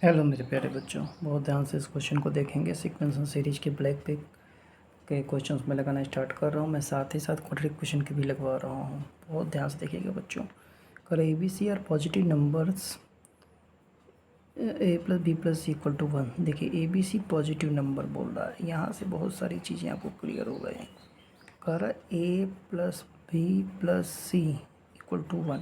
Hello मेरे प्यारे बच्चों, बहुत ध्यान से इस क्वेश्चन को देखेंगे। सीक्वेंस सीरीज के ब्लैक पिक के क्वेश्चंस में लगाना स्टार्ट कर रहा हूँ मैं, साथ ही साथ क्वाड्रेटिक क्वेश्चन के भी लगवा रहा हूँ। बहुत ध्यान से देखिएगा बच्चों। अगर a b c are positive numbers a plus b plus equal to 1। देखिए a b c positive number बोल रहा है, यहाँ से बहुत सारी चीज़ें आपको क्लियर हो गए। कह रहा है a plus b plus c equal to 1।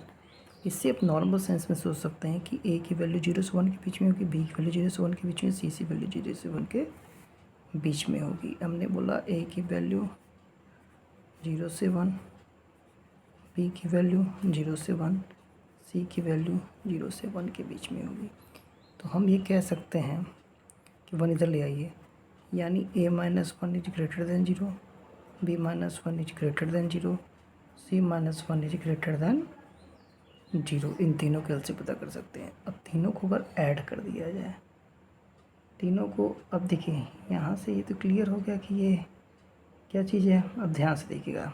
इससे आप नॉर्मल सेंस में सोच सकते हैं कि ए की वैल्यू 0 से 1 के बीच में होगी, बी की वैल्यू 0 से 1 के बीच में, सी की वैल्यू 0 से 1 के बीच में होगी। हमने बोला ए की वैल्यू 0 से 1, बी की वैल्यू 0 से 1, सी की वैल्यू 0 से 1 के बीच में होगी। तो हम ये कह सकते हैं कि 1 इधर ले आइए, यानी a minus 1 is greater than 0, b minus 1 is greater than 0, c minus 1 is greater than 0। इन तीनों के हल से पता कर सकते हैं। अब तीनों को अगर ऐड कर दिया जाए, तीनों को, अब देखिए यहाँ से ये तो क्लियर हो गया कि ये क्या चीज़ है। अब ध्यान से देखिएगा,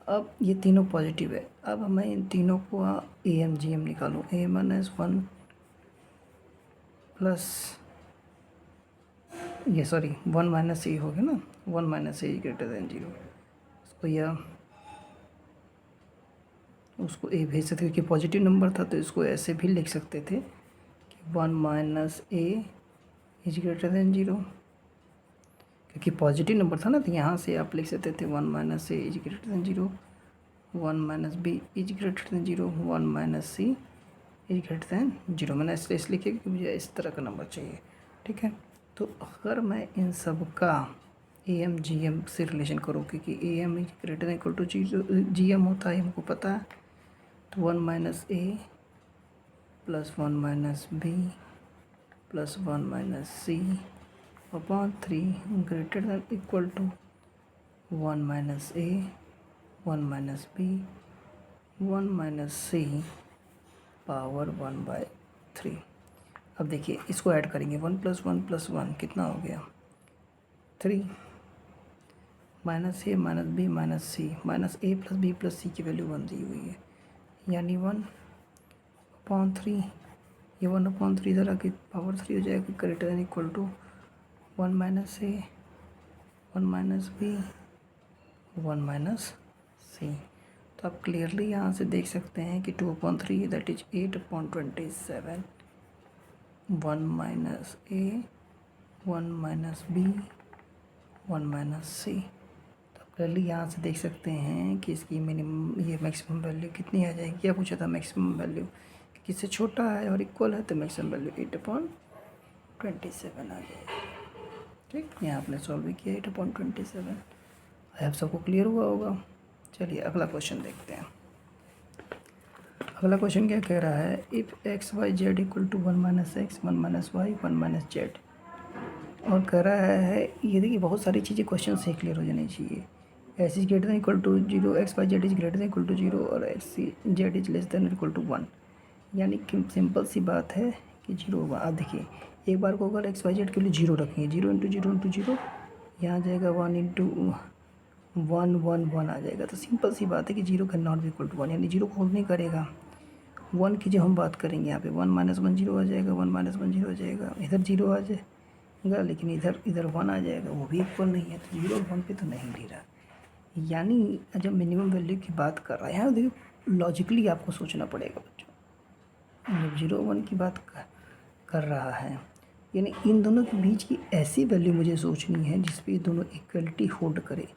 अब ये तीनों पॉजिटिव है। अब मैं इन तीनों को ए एम जी एम निकालूँ। a माइनस 1 प्लस ये 1 माइनस ए हो गया ना, 1 माइनस ए ग्रेटर देन 0। इसको या उसको ए भेज सकते थे क्योंकि पॉजिटिव नंबर था, तो इसको ऐसे भी लिख सकते थे कि 1 minus a is greater than 0, क्योंकि पॉजिटिव नंबर था ना। तो यहाँ से आप लिख सकते थे 1 minus a is greater than 0, 1 minus b is greater than 0, 1 minus c is greater than 0। मैंने इसलिए लिखे क्योंकि मुझे इस तरह का नंबर चाहिए, ठीक है। तो अगर मैं इन सब का ए एम जी एम से रिलेशन करूँ, क्योंकि A M is greater than equal to G M होता है, हमको पता है। तो 1 minus a plus 1 minus b plus 1 minus c upon 3 greater than equal to 1 minus a, 1 minus b, 1 minus c power 1/3। अब देखिए इसको ऐड करेंगे, 1 प्लस 1 कितना हो गया 3, minus A minus B minus C, minus a plus b plus सी की value 1 दी हुई है, यानी 1/3। ये 1/3 इधर आके पावर 3 हो जाएगा, greater than equal to 1 minus a, 1 minus b, 1 minus c. तो आप क्लियरली यहाँ से देख सकते हैं कि 2/3 that is 8/27, 1 minus a, 1 minus b, 1 minus c. तो आप क्लियरली यहाँ से देख सकते हैं कि इसकी मिनिमम, ये मैक्सिमम वैल्यू कितनी आ जाएगी। क्या पूछा था मैक्सिमम वैल्यू, किससे छोटा है और इक्वल है, तो मैक्सिमम वैल्यू 8/27 आ जाएगी। ठीक, यहाँ आपने सॉल्व भी किया 8/27। आई आप सबको क्लियर हुआ होगा। चलिए अगला क्वेश्चन देखते हैं। अगला क्वेश्चन क्या कह रहा है, if x y z equal to 1 minus x, 1 minus y, 1 minus z. और कह रहा है, ये देखिए बहुत सारी चीज़ें क्वेश्चन से क्लियर हो जानी चाहिए। X is greater than equal to 0, x y z is greater than equal to 0 और x z is less than equal to 1। यानी कि सिंपल सी बात है कि 0 होगा। अब देखिए एक बार को अगर एक्स वाई जेड के लिए 0 रखेंगे, 0 इंटू 0 इंटू 0, यहाँ जाएगा 1 इंटू 1 1 1 आ जाएगा। तो सिंपल सी बात है कि 0 can not be equal to 1, यानी 0 को होल्ड नहीं करेगा। 1 की जब हम बात करेंगे यहाँ पे 1 माइनस 1 0 आ जाएगा, 1 माइनस 1 0 आ जाएगा, इधर 0 आ जाएगा, लेकिन इधर 1 आ जाएगा, वो भी इक्वल नहीं है। तो 0 और 1 पे तो नहीं ले रहा। यानी जब मिनिमम वैल्यू की बात कर रहा है, यहाँ देखिए लॉजिकली आपको सोचना पड़ेगा बच्चों। जब 0 1 की बात कर रहा है, यानी इन दोनों के बीच की ऐसी वैल्यू मुझे सोचनी है जिस पे ये दोनों इक्वलिटी होल्ड करे।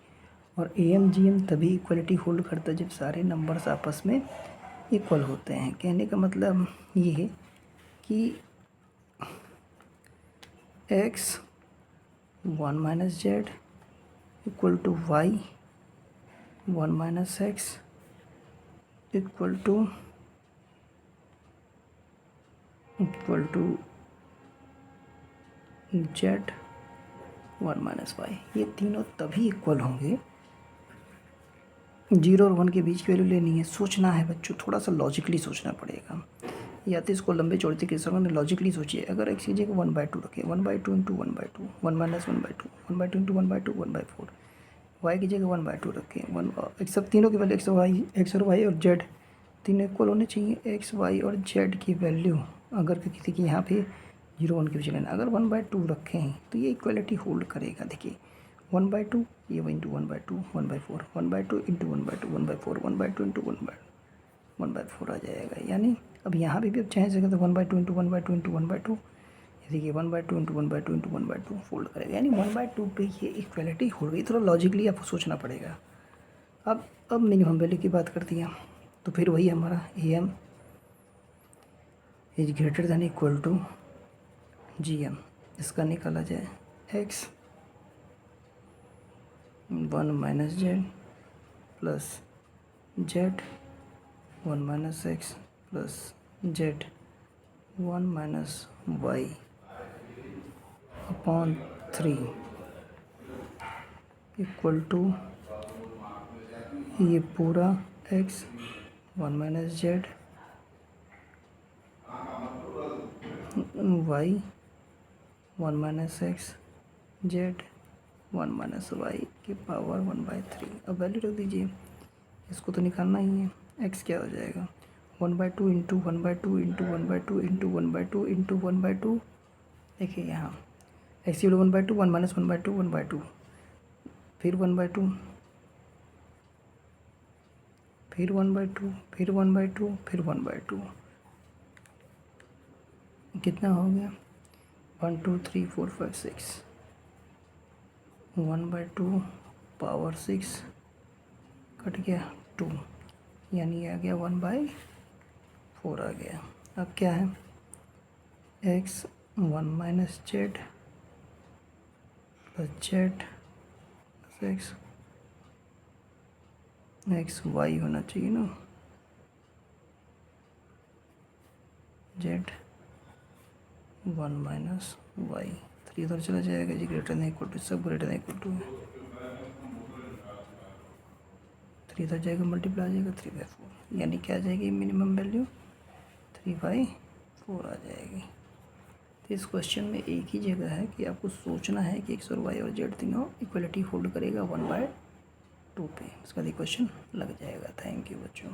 और ए एम जी एम तभी इक्वलिटी होल्ड करता है जब सारे नंबर्स आपस में इक्वल होते हैं। कहने का मतलब ये है कि x 1 minus z equal to y 1 minus x equal to z 1 minus y. ये तीनों तभी इक्वल होंगे, 0 और 1 के बीच की वैल्यू लेनी है। सोचना है बच्चों, थोड़ा सा लॉजिकली सोचना पड़ेगा, या तो इसको लंबे चौड़े के समय में लॉजिकली सोचिए। अगर एक चीज़ को 1/2 रखें, 1/2 इंटू 1/2, 1 माइनस 1/2, 1/2 इंटू 1/2, 1/4। वाई की जगह 1/2 रखें, एक सब तीनों की वैल्यू एक्स और वाई और जेड तीनों इक्वल होने चाहिए। एक्स वाई और जेड की वैल्यू अगर किसी की यहाँ पे 0 1 की वैल्यू लेना। अगर 1/2 रखें तो ये इक्वलिटी होल्ड करेगा। देखिए 1/2 ये इंटू 1/2 1/4 1/2 इंटू 1/2 1/4 1/2 इंटू 1/4 आ जाएगा। यानी अब यहाँ भी अब चाहे सके तो 1/2 इंटू 1/2 इंटू 1/2, देखिए 1/2 इंटू 1/2 इंटू 1/2 फोल्ड करेगा। यानी 1/2 पे ये इक्वलिटी होल्ड गई। थोड़ा लॉजिकली आपको सोचना पड़ेगा। अब मिनिमम वैल्यू की बात करती हैं तो फिर वही हमारा AM is greater than equal to GM। इसका निकाला जाए x 1 minus z plus z 1 minus x plus z 1 minus y upon 3 equal to ये पूरा x 1 minus z y 1 minus x z 1 minus y की पावर 1/3। अब value रख दीजिए, इसको तो निकालना ही है। x क्या हो जाएगा 1/2 इंटू 1/2 इंटू 1/2 इंटू 1/2 इंटू 1/2। देखिए यहाँ x 1/2 1 माइनस 1/2 1/2 फिर 1/2 फिर 1/2 फिर 1/2 फिर 1/2 कितना हो गया 1 2 3 4 5 6 1/2 पावर 6 कट गया 2, यानी आ गया 1/4 आ गया। अब क्या है x 1 minus z plus z plus x y होना चाहिए ना, z 1 माइनस y। 3 इधर चला जाएगा जी, ग्रेटर देन इक्वल टू, सब ग्रेटर देन इक्वल टू है। 3 इधर जाएगा मल्टीप्लाई आ जाएगा 3/4, यानी क्या आ जाएगी मिनिमम वैल्यू 3/4 आ जाएगी। तो इस क्वेश्चन में एक ही जगह है कि आपको सोचना है कि x और y और z तीनों इक्वलिटी होल्ड करेगा 1/2 पे, इसका क्वेश्चन लग जाएगा। थैंक यू बच्चों।